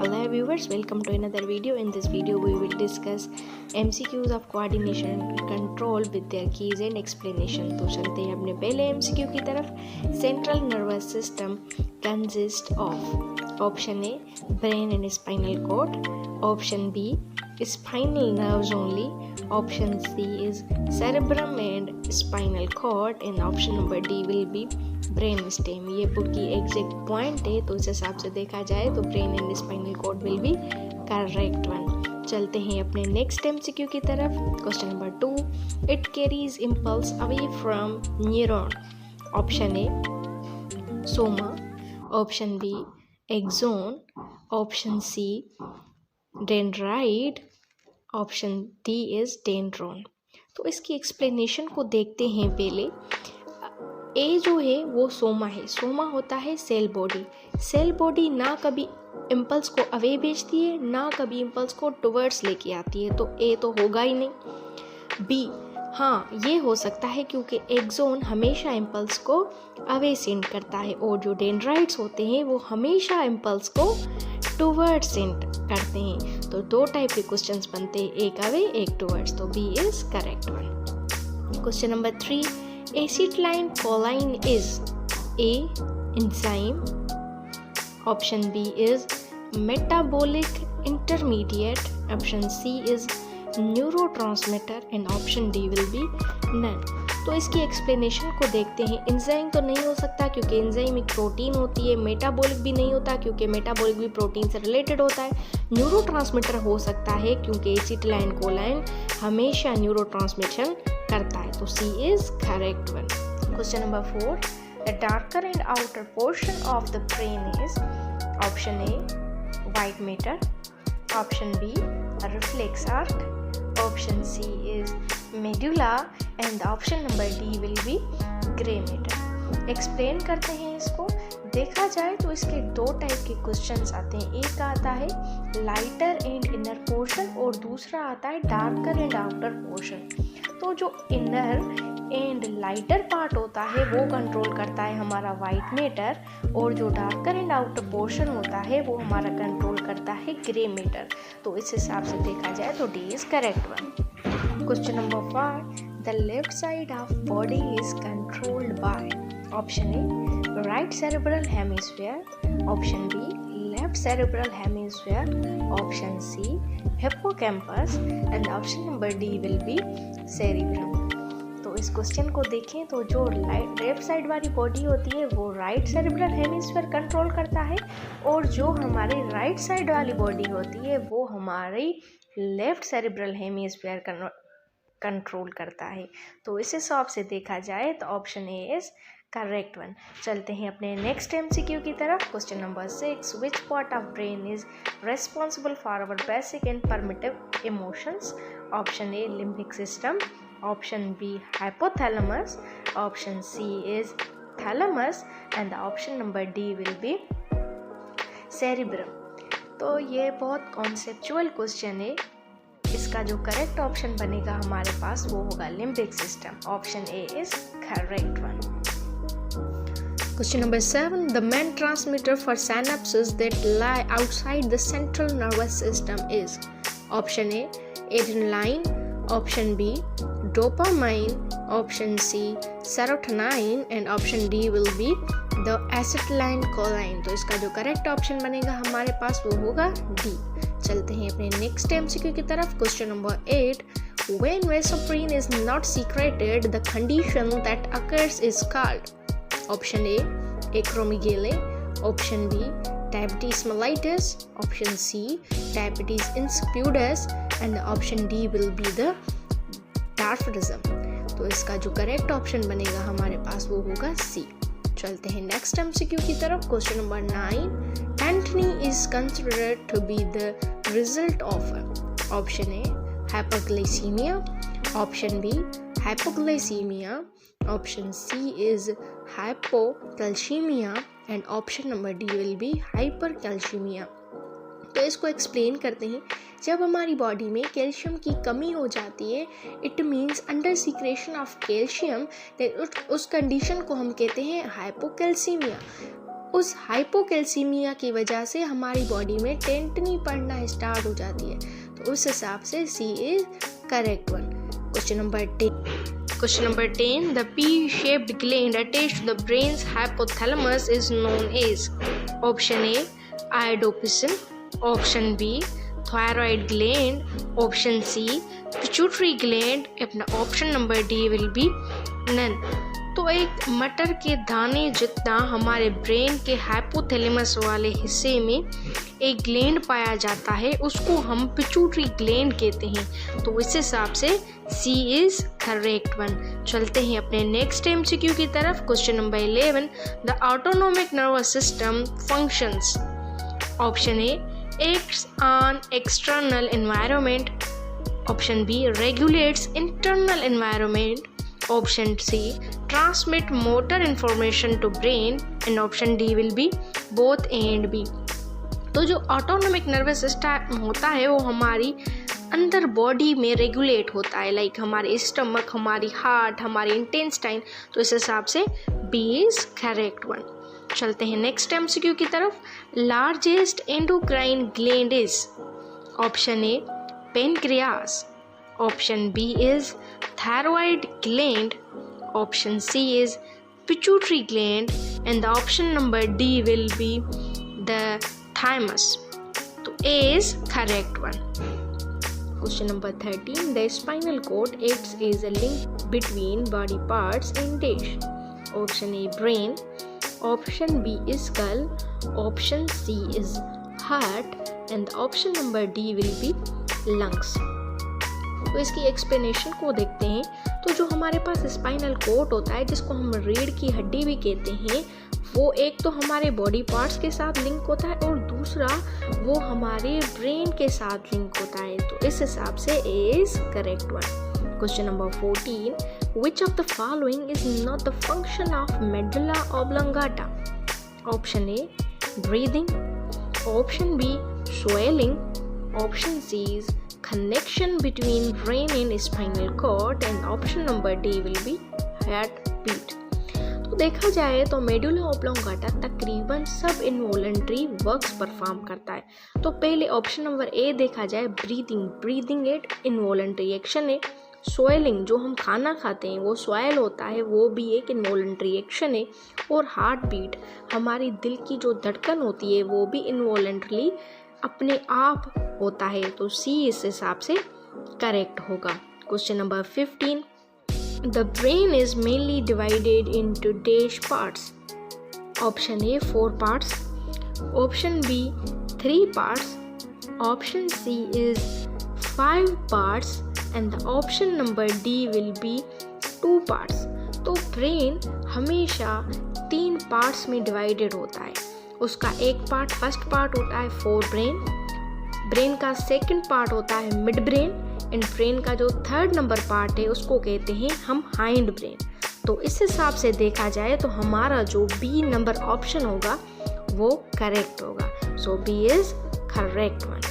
Hello viewers, welcome to another video. In this video we will discuss MCQs of coordination and control with their keys and explanation. तो चलते हैं अपने पहले MCQ की तरफ. Central nervous system consists of option A brain and spinal cord, option B spinal nerves only, option C is cerebrum and spinal cord, and option number D will be brain stem. ये book की exact point है, तो इस हिसाब से देखा जाए तो brain and spinal cord will be correct one. चलते हैं अपने नेक्स्ट एमसीक्यू की तरफ. Question number 2, it carries impulse away from neuron. Option A soma, option B axon, option C dendrite, option D is dendron. तो इसकी explanation को देखते हैं. पहले ए जो है वो सोमा है. सोमा होता है सेल बॉडी. सेल बॉडी ना कभी इम्पल्स को अवे भेजती है ना कभी इम्पल्स को टुवर्ड्स लेके आती है, तो ए तो होगा ही नहीं. बी हाँ ये हो सकता है क्योंकि एक्सोन हमेशा इम्पल्स को अवे सेंड करता है और जो डेंड्राइट्स होते हैं वो हमेशा इम्पल्स को टुवर्ड्स सेंड करते हैं. तो दो टाइप के क्वेश्चंस बनते हैं, एक अवे एक टुवर्ड्स. तो B is correct one. Question number 3, acetylcholine is A enzyme, option B is metabolic intermediate, option C is neurotransmitter and option D will be none. तो इसकी एक्सप्लेनेशन को देखते हैं. एंजाइम तो नहीं हो सकता क्योंकि एंजाइम एक प्रोटीन होती है. मेटाबॉलिक भी नहीं होता क्योंकि मेटाबॉलिक भी प्रोटीन से रिलेटेड होता है. न्यूरोट्रांसमीटर हो सकता है क्योंकि एसिटिलाइनकोलाइन हमेशा न्यूरोट्रांसमिशन करता है. तो C is correct one. Question number 4, the darker and outer portion of the brain is option A white matter, option B reflex arc, option C is medulla and the option number D will be gray matter. Explain करते हैं इसको. देखा जाए तो इसके दो type के questions आते हैं. एक आता है लाइटर एंड इनर पोर्शन और दूसरा आता है डार्कर एंड आउटर पोर्शन. तो जो इनर एंड लाइटर पार्ट होता है वो कंट्रोल करता है हमारा वाइट मैटर और जो डार्कर एंड आउटर पोर्शन होता है वो हमारा कंट्रोल करता है ग्रे मैटर. तो इस हिसाब से देखा जाए तो D is correct one. Question number 5, the left side of body is controlled by option A right cerebral hemisphere, option B left cerebral hemisphere, option C hippocampus and option number D will be cerebrum. तो इस question को देखें तो जो left side वाली body होती है वो राइट सेरेब्रल हेमिस्फीयर कंट्रोल करता है और जो हमारी राइट साइड वाली बॉडी होती है वो हमारी लेफ्ट सेरेब्रल हेमिस्फीयर कंट्रोल करता है. तो इस हिसाब से देखा जाए तो option A is correct one. चलते हैं अपने नेक्स्ट एमसीक्यू की तरफ. Question number 6, which part of brain is responsible for our basic and primitive emotions. Option A limbic system, option B hypothalamus, option C is thalamus and the option number D will be cerebrum. तो ये बहुत conceptual question है. इसका जो correct option बनेगा हमारे पास वो होगा limbic system. Option A is correct one. Question number 7, the main transmitter for synapses that lie outside the central nervous system is option A adrenaline, option B dopamine, option C serotonin and option D will be the acetylcholine. तो इसका जो correct option बनेगा हमारे पास वो होगा D. चलते हैं अपने नेक्स्ट एमसीक्यू की तरफ. Question number 8, when vasopressin is not secreted the condition that occurs is called option A acromegaly, option B diabetes mellitus, option C diabetes insipidus and option D will be the डार्फिडिज्म. तो इसका जो correct option बनेगा हमारे पास वो होगा सी. चलते हैं next MCQ की तरफ. Question number 9, tetany is considered to be the result of option A hyperglycaemia, option B hypoglycaemia, option C is hypocalcaemia and option number D will be hypercalcaemia. तो इसको एक्सप्लेन करते हैं. जब हमारी बॉडी में calcium की कमी हो जाती है it means under secretion of calcium, उस कंडीशन को हम कहते हैं हाइपोकैल्सीमिया. उस हाइपोकैल्सीमिया की वजह से हमारी बॉडी में टेंटनी पड़ना स्टार्ट हो जाती है। तो उस हिसाब से C is correct one. Question number 10, the P-shaped gland attached to the brain's hypothalamus is known as option A iodopsin, option B thyroid gland, option C pituitary gland, अपना option number D will be none। तो एक मटर के दाने जितना हमारे brain के hypothalamus वाले हिस्से में एक ग्लैंड पाया जाता है, उसको हम पिट्यूटरी ग्लैंड कहते हैं। तो इस हिसाब से सी इज करेक्ट वन। चलते हैं अपने नेक्स्ट MCQ की तरफ। Question number 11, the autonomic nervous system functions. Option A acts on external environment, option B regulates internal environment, option C transmit motor information to brain, and option D will be both A and B। तो जो autonomic nervous system होता है वो हमारी अंदर body में regulate होता है, लाइक हमारे स्टमक, हमारी हार्ट, हमारी इंटेस्टाइन। तो इस हिसाब से B इज करेक्ट वन। चलते हैं नेक्स्ट MCQ की तरफ। Largest endocrine gland is, option A pancreas, option B is thyroid gland, option C is pituitary gland, and the option number D will be the thymus। तो A is correct one। Question number 13, the spinal cord acts as a link between body parts in dash, option A brain, option B is skull, option C is heart, and the option number D will be lungs। तो इसकी explanation को देखते हैं। तो जो हमारे पास spinal cord होता है, जिसको हम रीढ़ की हड्डी भी कहते हैं, वो एक तो हमारे बॉडी पार्ट्स के साथ लिंक होता है और दूसरा वो हमारे ब्रेन के साथ लिंक होता है। तो इस हिसाब से A is correct one. Question number 14, which of the following is not the function of medulla oblongata, option A breathing, option B swelling, option C is connection between brain and spinal cord, and option number D will be heart beat। तो देखा जाए तो medulla oblongata तकरीबन सब involuntary works perform करता है। तो पहले ऑप्शन नंबर ए देखा जाए, ब्रीदिंग एक इनवॉलंटरी एक्शन है। स्वेलिंग, जो हम खाना खाते हैं वो स्वेल होता है, वो भी एक इनवॉलंटरी एक्शन है। और हार्ट बीट, हमारी दिल की जो धड़कन होती है वो भी इनवॉलंटरी अपने आप होता है। तो सी इस हिसाब से करेक्ट होगा। Question number 15, the brain is mainly divided into dash parts, option A 4 parts, option B 3 parts, option C is 5 parts, and the option number D will be 2 parts. तो ब्रेन हमेशा 3 पार्ट्स में divided होता है। उसका एक part, first part होता है fore brain का सेकंड पार्ट होता है मिड ब्रेन, एंड ब्रेन का जो थर्ड नंबर पार्ट है उसको कहते हैं हम हाइंड ब्रेन। तो इस हिसाब से देखा जाए तो हमारा जो बी नंबर ऑप्शन होगा वो करेक्ट होगा। सो बी इज करेक्ट वन।